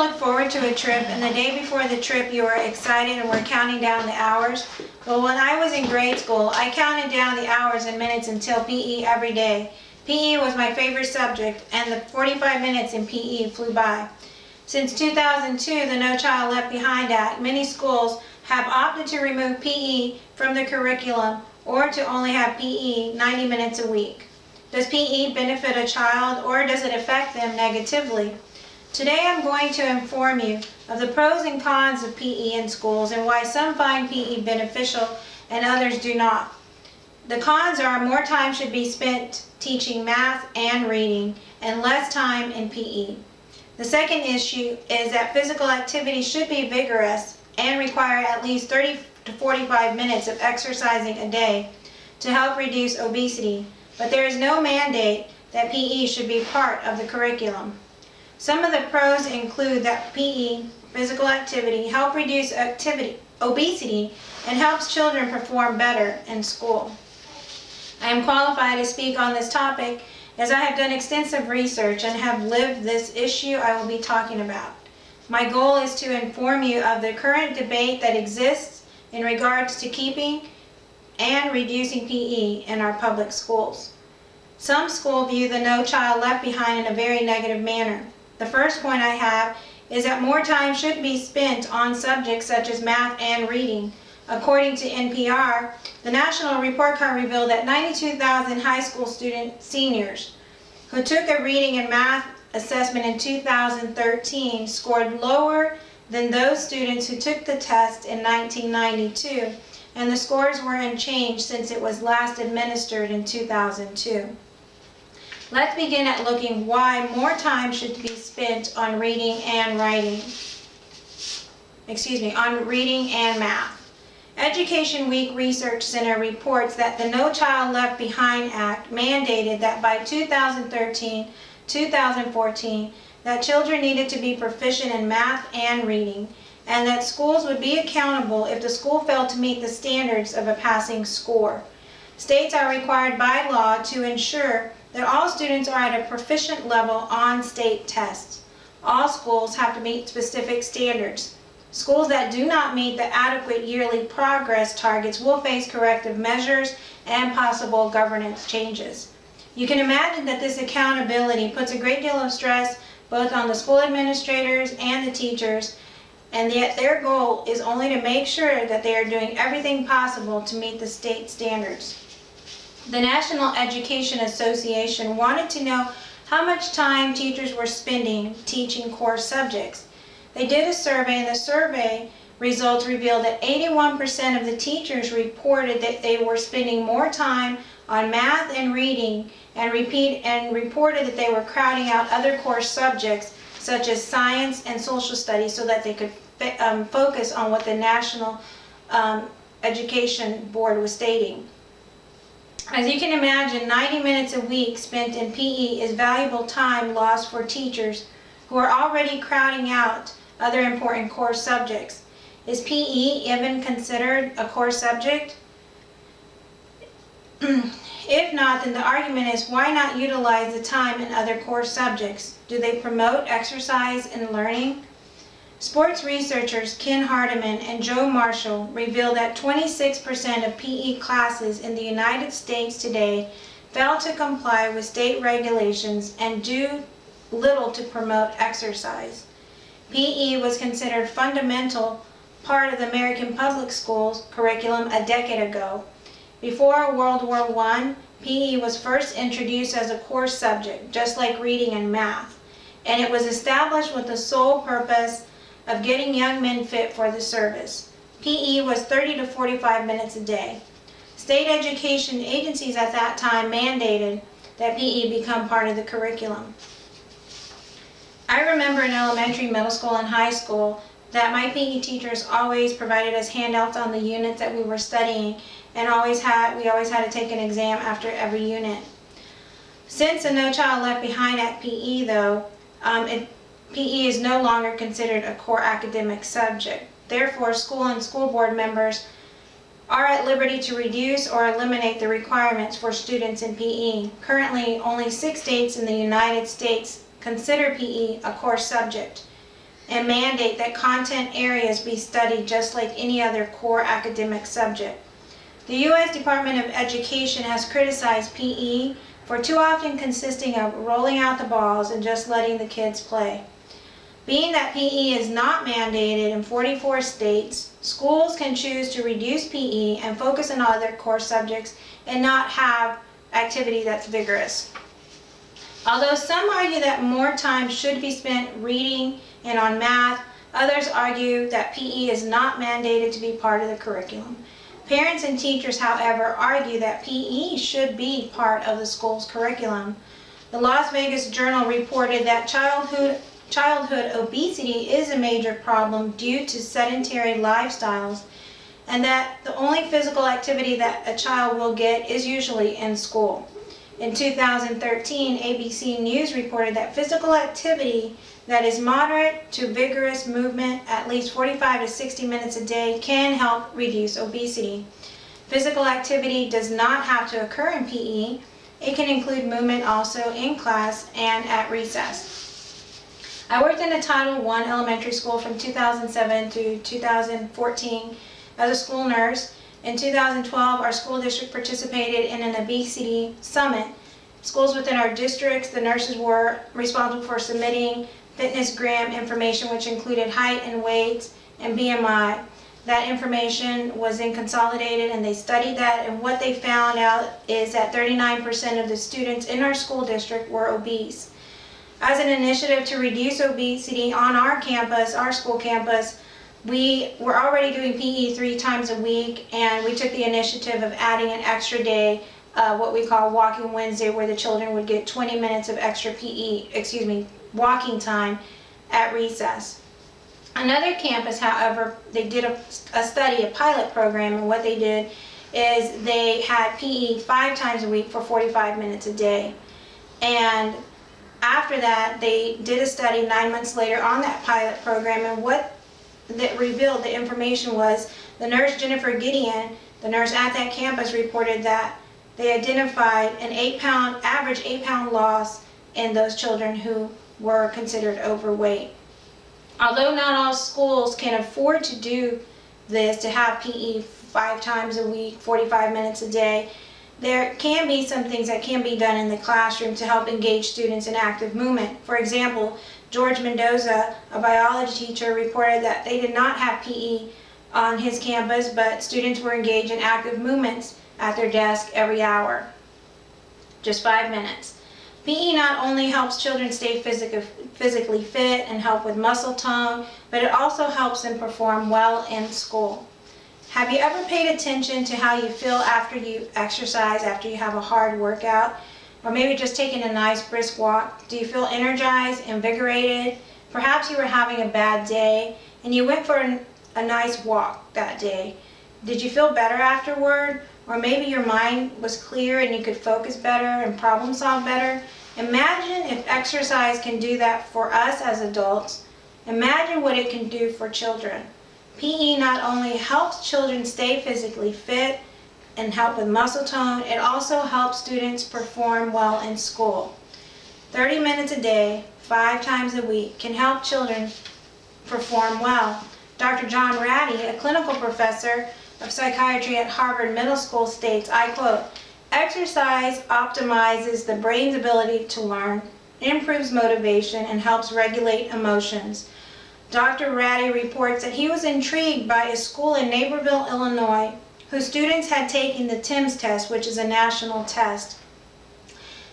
look forward to a trip and the day before the trip you are excited and we're counting down the hours? Well, when I was in grade school, I counted down the hours and minutes until PE every day. PE was my favorite subject and the 45 minutes in PE flew by. Since 2002, the No Child Left Behind Act, many schools have opted to remove PE from the curriculum or to only have PE 90 minutes a week. Does PE benefit a child or does it affect them negatively? Today I'm going to inform you of the pros and cons of PE in schools and why some find PE beneficial and others do not. The cons are more time should be spent teaching math and reading and less time in PE. The second issue is that physical activity should be vigorous and require at least 30 to 45 minutes of exercising a day to help reduce obesity, but there is no mandate that PE should be part of the curriculum. Some of the pros include that PE, physical activity, help reduce obesity and helps children perform better in school. I am qualified to speak on this topic as I have done extensive research and have lived this issue I will be talking about. My goal is to inform you of the current debate that exists in regards to keeping and reducing PE in our public schools. Some schools view the No Child Left Behind in a very negative manner. The first point I have is that more time should be spent on subjects such as math and reading. According to NPR, the National Report Card revealed that 92,000 high school seniors who took a reading and math assessment in 2013 scored lower than those students who took the test in 1992, and the scores were unchanged since it was last administered in 2002. Let's begin at looking why more time should be spent on reading and math. Education Week Research Center reports that the No Child Left Behind Act mandated that by 2013-2014 that children needed to be proficient in math and reading, and that schools would be accountable if the school failed to meet the standards of a passing score. States are required by law to ensure that all students are at a proficient level on state tests. All schools have to meet specific standards. Schools that do not meet the adequate yearly progress targets will face corrective measures and possible governance changes. You can imagine that this accountability puts a great deal of stress both on the school administrators and the teachers, and yet their goal is only to make sure that they are doing everything possible to meet the state standards. The National Education Association wanted to know how much time teachers were spending teaching core subjects. They did a survey, and the survey results revealed that 81% of the teachers reported that they were spending more time on math and reading and reported that they were crowding out other core subjects such as science and social studies so that they could focus on what the National Education Board was stating. As you can imagine, 90 minutes a week spent in PE is valuable time lost for teachers who are already crowding out other important core subjects. Is PE even considered a core subject? If not, then the argument is why not utilize the time in other core subjects? Do they promote exercise and learning? Sports researchers Ken Hardiman and Joe Marshall reveal that 26% of PE classes in the United States today fail to comply with state regulations and do little to promote exercise. PE was considered fundamental part of the American public schools curriculum a decade ago. Before World War I, PE was first introduced as a core subject, just like reading and math, and it was established with the sole purpose of getting young men fit for the service. PE was 30 to 45 minutes a day. State education agencies at that time mandated that PE become part of the curriculum. I remember in elementary, middle school, and high school that my PE teachers always provided us handouts on the units that we were studying, and we always had to take an exam after every unit. Since the No Child Left Behind Act PE, though, PE is no longer considered a core academic subject. Therefore, school and school board members are at liberty to reduce or eliminate the requirements for students in PE. Currently, only 6 states in the United States consider PE a core subject. and mandate that content areas be studied just like any other core academic subject. The U.S. Department of Education has criticized PE for too often consisting of rolling out the balls and just letting the kids play. Being that PE is not mandated in 44 states, schools can choose to reduce PE and focus on other core subjects and not have activity that's vigorous. Although some argue that more time should be spent reading and on math, others argue that PE is not mandated to be part of the curriculum. Parents and teachers, however, argue that PE should be part of the school's curriculum. The Las Vegas Journal reported that childhood obesity is a major problem due to sedentary lifestyles, and that the only physical activity that a child will get is usually in school. In 2013, ABC News reported that physical activity that is moderate to vigorous movement, at least 45 to 60 minutes a day, can help reduce obesity. Physical activity does not have to occur in PE. It can include movement also in class and at recess. I worked in a Title I elementary school from 2007 to 2014 as a school nurse. In 2012, our school district participated in an obesity summit. Schools within our districts, the nurses were responsible for submitting fitness-gram information, which included height and weight and BMI. That information was then consolidated, and they studied that, and what they found out is that 39% of the students in our school district were obese. As an initiative to reduce obesity on our campus, our school campus, we were already doing PE 3 times a week, and we took the initiative of adding an extra day, what we call Walking Wednesday, where the children would get 20 minutes of extra walking time at recess. Another campus, however, they did a study, a pilot program, and what they did is they had PE 5 times a week for 45 minutes a day. And after that, they did a study 9 months later on that pilot program, and what that revealed the information was the nurse Jennifer Gideon, the nurse at that campus, reported that they identified an average 8-pound loss in those children who were considered overweight. Although not all schools can afford to do this, to have PE 5 times a week, 45 minutes a day, there can be some things that can be done in the classroom to help engage students in active movement. For example, George Mendoza, a biology teacher, reported that they did not have PE on his campus, but students were engaged in active movements at their desk every hour, just 5 minutes. PE not only helps children stay physically fit and help with muscle tone, but it also helps them perform well in school. Have you ever paid attention to how you feel after you exercise, after you have a hard workout? Or maybe just taking a nice brisk walk? Do you feel energized, invigorated? Perhaps you were having a bad day and you went for a nice walk that day. Did you feel better afterward? Or maybe your mind was clear and you could focus better and problem solve better? Imagine if exercise can do that for us as adults. Imagine what it can do for children. PE not only helps children stay physically fit and help with muscle tone, it also helps students perform well in school. 30 minutes a day, 5 times a week, can help children perform well. Dr. John Ratty, a clinical professor of psychiatry at Harvard Middle School, states, I quote, "Exercise optimizes the brain's ability to learn, improves motivation, and helps regulate emotions." Dr. Ratty reports that he was intrigued by a school in Naperville, Illinois, whose students had taken the TIMSS test, which is a national test.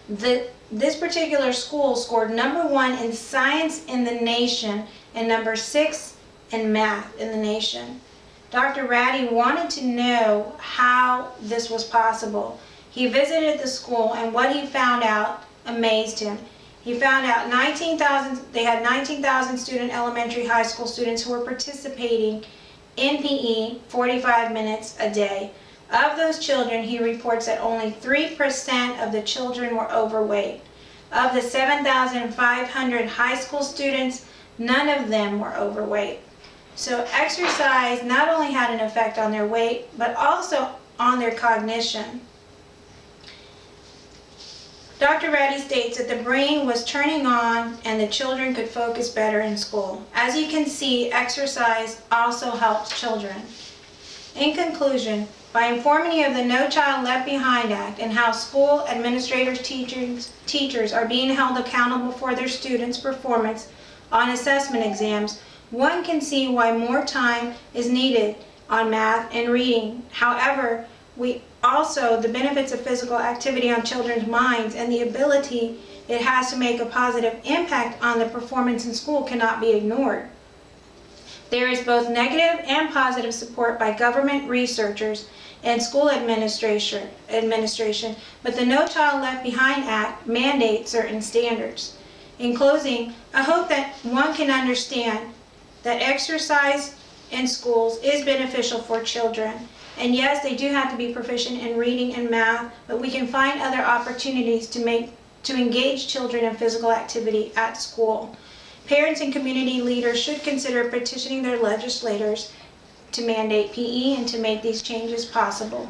This particular school scored number 1 in science in the nation and number 6 in math in the nation. Dr. Ratty wanted to know how this was possible. He visited the school, and what he found out amazed him. He found out they had 19,000 student elementary high school students who were participating in PE 45 minutes a day. Of those children, he reports that only 3% of the children were overweight. Of the 7,500 high school students, none of them were overweight. So exercise not only had an effect on their weight, but also on their cognition. Dr. Reddy states that the brain was turning on and the children could focus better in school. As you can see, exercise also helps children. In conclusion, by informing you of the No Child Left Behind Act and how school administrators, teachers are being held accountable for their students' performance on assessment exams, one can see why more time is needed on math and reading. However, the benefits of physical activity on children's minds and the ability it has to make a positive impact on the performance in school cannot be ignored. There is both negative and positive support by government researchers and school administration, but the No Child Left Behind Act mandates certain standards. In closing, I hope that one can understand that exercise in schools is beneficial for children. And yes, they do have to be proficient in reading and math, but we can find other opportunities to engage children in physical activity at school. Parents and community leaders should consider petitioning their legislators to mandate PE and to make these changes possible.